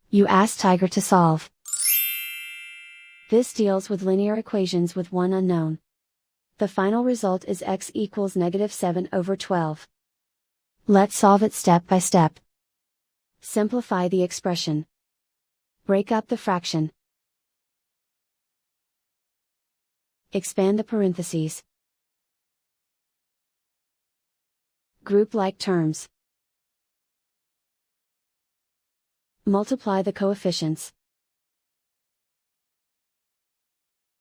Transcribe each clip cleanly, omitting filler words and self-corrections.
You ask Tiger to solve. This deals with linear equations with one unknown. The final result is x equals -7/12. Let's solve it step by step. Simplify the expression. Break up the fraction. Expand the parentheses. Group like terms. Multiply the coefficients.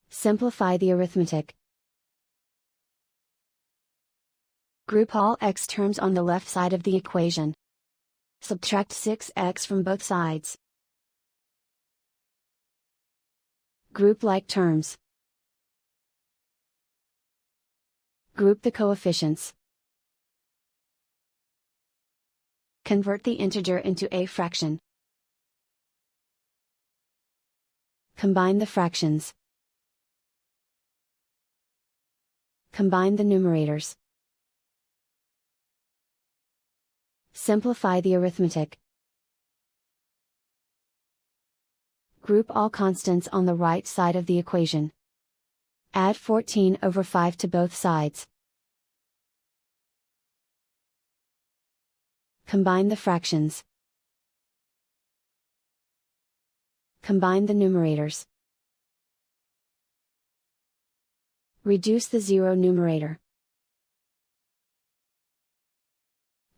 Simplify the arithmetic. Group all x terms on the left side of the equation. Subtract 6x from both sides. Group like terms. Group the coefficients. Convert the integer into a fraction. Combine the fractions. Combine the numerators. Simplify the arithmetic. Group all constants on the right side of the equation. Add 14/5 to both sides. Combine the fractions. Combine the numerators. Reduce the zero numerator.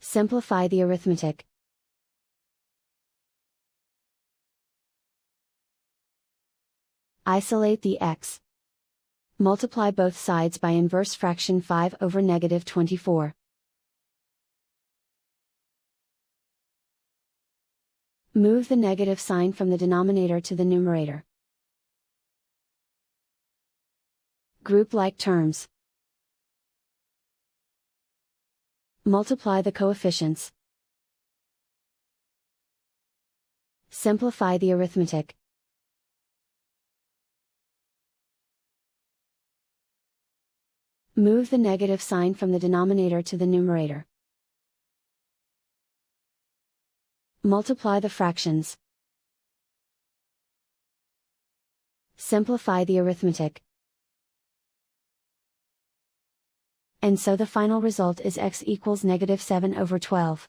Simplify the arithmetic. Isolate the x. Multiply both sides by inverse fraction 5/-24. Move the negative sign from the denominator to the numerator. Group like terms. Multiply the coefficients. Simplify the arithmetic. Move the negative sign from the denominator to the numerator. Multiply the fractions. Simplify the arithmetic. And so the final result is x equals -7/12.